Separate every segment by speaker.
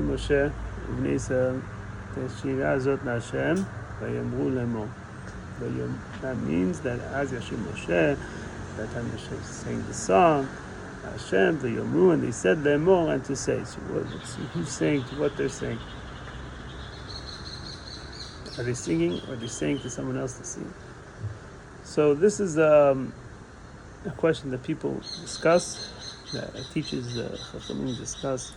Speaker 1: Moshe Bnei Yisrael Teshira Zot Nashem Vayamru Lemo. That means that Az Yashir Moshe, that time Moshe sang the song, Hashem Vayamru, and they said Lemo, and to say. So who's saying to what they're saying? Are they singing, or are they saying to someone else to sing? So this is a question that people discuss, that teachers Chachamim discuss.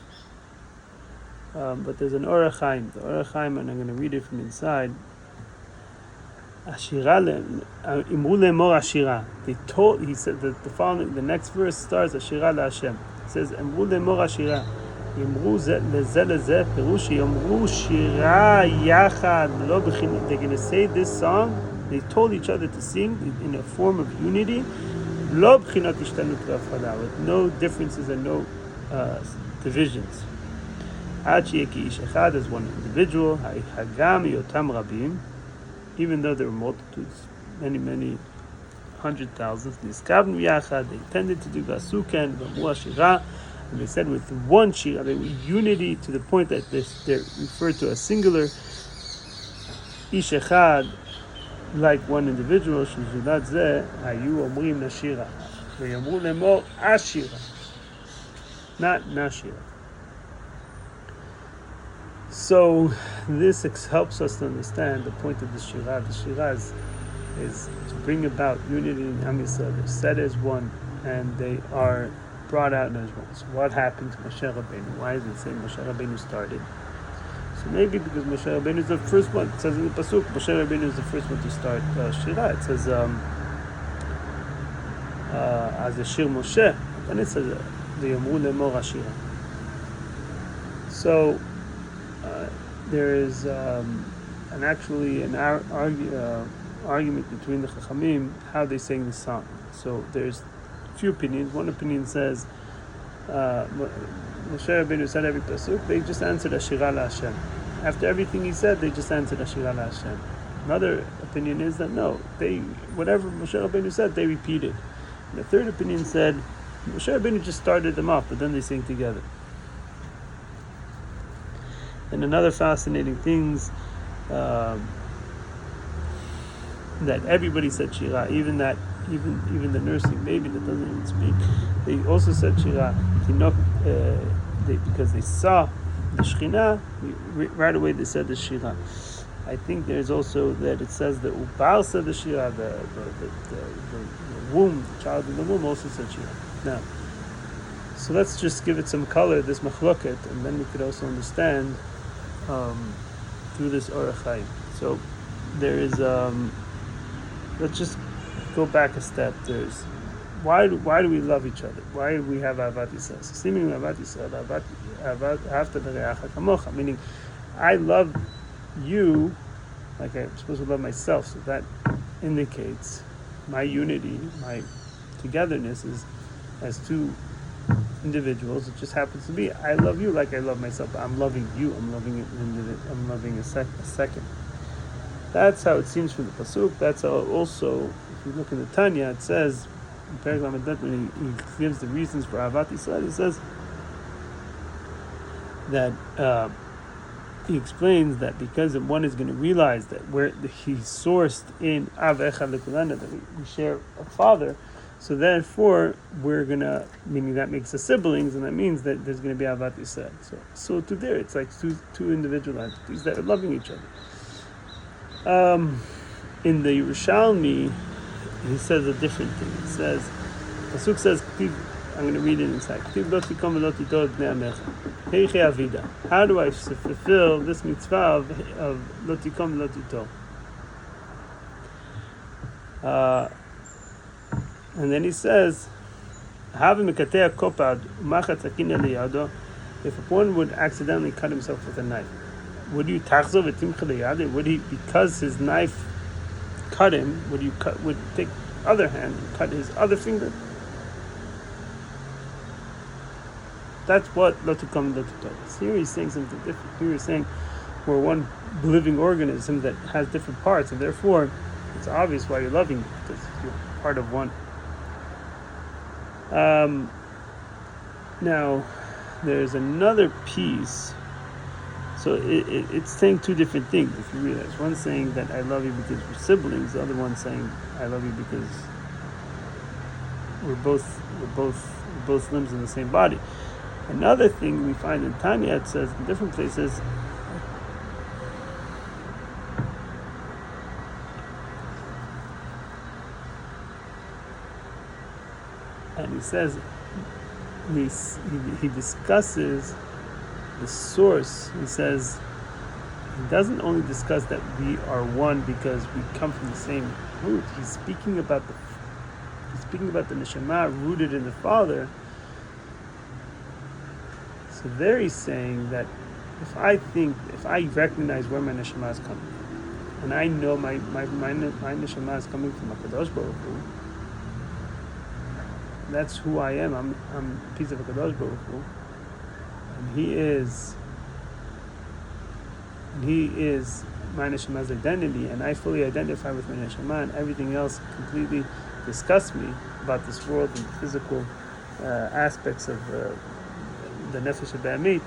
Speaker 1: But there's an Orach Chaim. The Orach Chaim, and I'm going to read it from inside. Ashira imru lemor Ashira. He said that the next verse starts Ashira LaHashem. It says imru lemor Ashira. Imru leze leze perush imru shira yachad lo b'chin. They're going to say this song. They told each other to sing in a form of unity. Lo b'chinot ishtanut v'afrada, with no differences and no divisions. Ad sheyeki ish echad, as one individual. Hagam yotam rabim. Even though there were multitudes, many hundred thousands, they tended to do Gasuken, Shira, and they said with one Shira, they were unity to the point that they're referred to as singular. Ish Echad, like one individual, Shizunat Zeh, Hayu Omrim Nashira. They Yamru Lemor Ashira, not Nashira. So this helps us to understand the point of the Shira. The Shira is to bring about unity in Am Yisrael. They're set as one, and they are brought out as one. So what happened to Moshe Rabeinu? Why is it saying Moshe Rabeinu started? So maybe because Moshe Rabeinu is the first one. It says in the Pasuk, Moshe Rabeinu is the first one to start Shira. It says, Az Yashir Moshe. And it says, V'yamru lemor Ashira. So, there is an argument between the Chachamim how they sang the song. So there's a few opinions. One opinion says Moshe Rabeinu said every pasuk. They just answered Ashira LaHashem. After everything he said, they just answered Ashira LaHashem. Another opinion is that no, whatever Moshe Rabeinu said, they repeated. And the third opinion said Moshe Rabeinu just started them off, but then they sing together. And another fascinating things that everybody said Shira, even the nursing baby that doesn't even speak, they also said Shira. Because they saw the Shekhinah, right away they said the Shira. I think there's also that it says that Ubal said the Shira, the womb, the child in the womb also said Shira. Now, so let's just give it some color, this machloket, and then we could also understand through this Orach Chaim. So there is let's just go back a step. There's why do we love each other? Why do we have Ahavat Yisrael? So seemingly Ahavat Yisrael, Ahavta l'reacha kamocha, meaning I love you like I'm supposed to love myself. So that indicates my unity, my togetherness is as two individuals. It just happens to be I love you like I love myself, but I'm loving you. I'm loving a second. That's how it seems from the pasuk. That's how also, if you look in the Tanya, it says in Perek Lamed when he gives the reasons for Ahavat Yisrael, he says that he explains that because one is going to realize that where he's sourced in Av Echad Lekulana, that we share a father. So therefore, we're gonna, meaning that makes us siblings, and that means that there's gonna be Ahavat Yisrael. So to there, it's like two individual entities that are loving each other. In the Yerushalmi, he says a different thing. It says, Pasuk says, I'm going to read it inside. How do I fulfill this mitzvah of lo tikom lo tito? And then he says, if one would accidentally cut himself with a knife, would you would he, because his knife cut him, would take other hand and cut his other finger? That's what lo tikom lo tito is. Here he's saying something different. Here he's saying we're one living organism that has different parts, and therefore it's obvious why you're loving it, because you're part of one. Now, there's another piece So it's saying two different things, if you realize. One saying that I love you because we're siblings, the other one saying I love you because we're both limbs in the same body. Another thing we find in Tanya, it says in different places, and he says, he discusses the source. He says, he doesn't only discuss that we are one because we come from the same root. He's speaking about the neshama rooted in the Father. So there he's saying that if I recognize where my neshama is coming, and I know my neshama is coming from HaKadosh Baruch Hu, that's who I am. I'm a piece of HaKadosh Baruch Hu, and He is my neshama's identity, and I fully identify with my neshama, and everything else completely disgusts me about this world and the physical aspects of the nefesh haba'amit.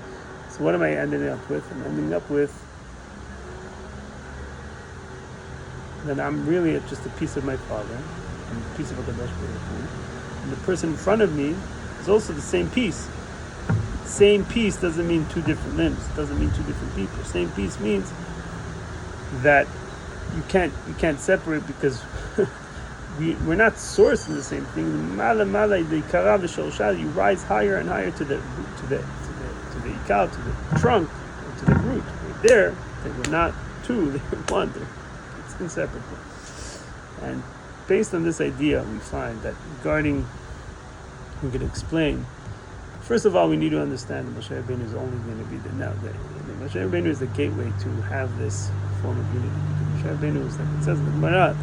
Speaker 1: So what am I ending up with? I'm ending up with that I'm really just a piece of my Father, I'm a piece of HaKadosh Baruch Hu, and the person in front of me is also the same piece. Same piece doesn't mean two different limbs. It doesn't mean two different people. Same piece means that you can't separate, because we're not sourced in the same thing. You rise higher and higher to the ikal, to the trunk, to the root. Right there, they were not two; they were one. It's inseparable. And based on this idea, we find that regarding, we can explain. First of all, we need to understand that Moshe Rabeinu is only going to be Moshe Rabeinu is the gateway to have this form of unity. Moshe Rabeinu is, like it says in the Gemara,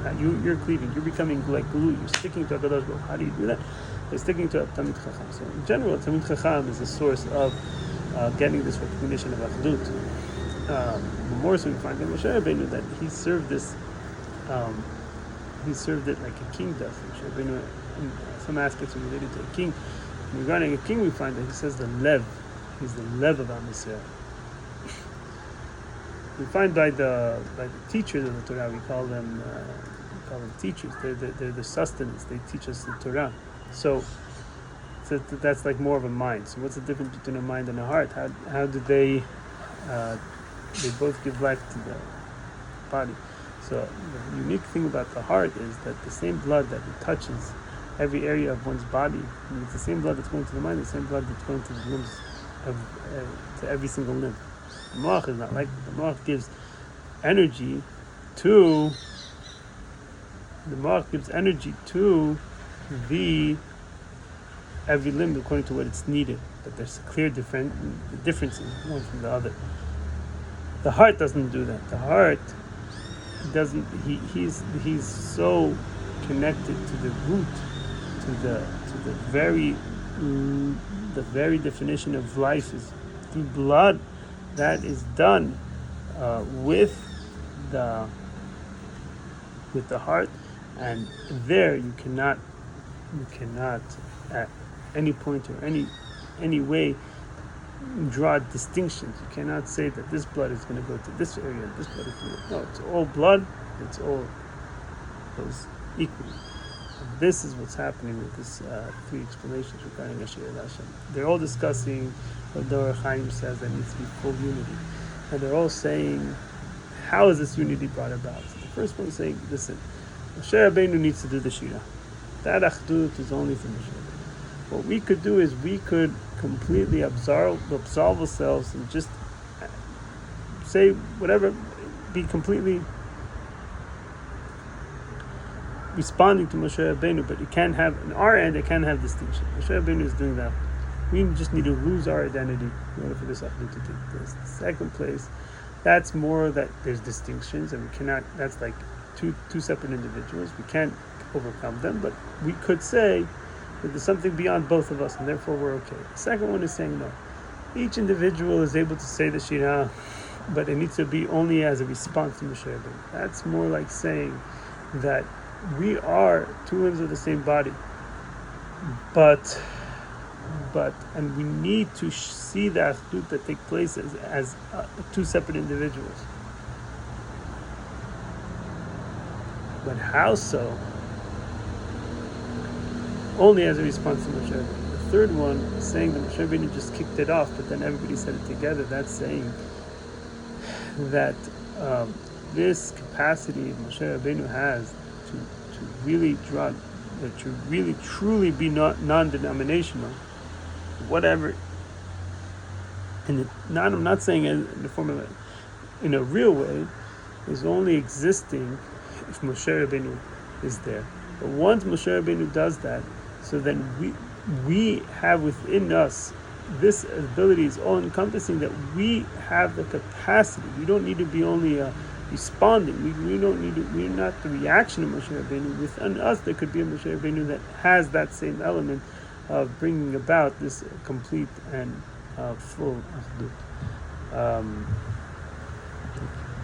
Speaker 1: that you're cleaving, you're becoming like glue, you're sticking to HaKadosh Baruch Hu. How do you do that? By sticking to a Talmid Chacham. So in general, Talmid Chacham is the source of getting this recognition of Achdut. The more so we find in Moshe Rabeinu that he served this, he served it like a king does. Moshe Rabeinu, in some aspects are related to a king. And regarding a king, we find that he says the lev, he's the lev of Am Yisrael. We find by the teachers of the Torah, we call them teachers. They're the sustenance. They teach us the Torah. So that's like more of a mind. So what's the difference between a mind and a heart? How do they both give life to the body? So the unique thing about the heart is that the same blood that touches every area of one's body, and it's the same blood that's going to the mind, the same blood that's going to the limbs, to every single limb. The moach is not like that. The moach gives energy to every limb according to what it's needed. But there's clear differences one from the other. The heart doesn't do that. The heart doesn't. He's so connected to the root, to the very definition of life is through blood. That is done with the heart, and there you cannot at any point or any way draw distinctions. You cannot say that this blood is going to go to this area and this blood is going to go. No, it's all blood. It's all goes equally. And this is what's happening with this three explanations regarding Yashir and Hashem. They're all discussing what the Or Chaim says that needs to be full unity, and they're all saying, how is this unity brought about? So the first one is saying, listen, Moshe Rabeinu needs to do the Shira. That Achdut is only for Moshe Rabeinu. What we could do is we could completely absolve ourselves and just say whatever, be completely responding to Moshe Rabeinu, but it can't have, on our end, it can't have distinction. Moshe Rabeinu is doing that. We just need to lose our identity in order for this Achdut to take place. The second place, that's more that there's distinctions, and we cannot, that's like two separate individuals. We can't overcome them, but we could say that there's something beyond both of us, and therefore we're okay. The second one is saying no. Each individual is able to say the Shira, but it needs to be only as a response to Moshe Rabeinu. That's more like saying that we are two limbs of the same body, but and we need to see the achdut that take place as two separate individuals. But how so? Only as a response to Moshe Rabeinu. The third one is saying that Moshe Rabeinu just kicked it off, but then everybody said it together. That's saying that this capacity Moshe Rabeinu has to really draw, to really truly be non-denominational, whatever. And I'm not saying in the form of in a real way, is only existing if Moshe Rabeinu is there. But once Moshe Rabeinu does that, so then we have within us this ability is all encompassing, that we have the capacity. We don't need to be only responding. We don't need to. We're not the reaction of Moshe Rabeinu. Within us, there could be a Moshe Rabeinu that has that same element of bringing about this complete and full achdut.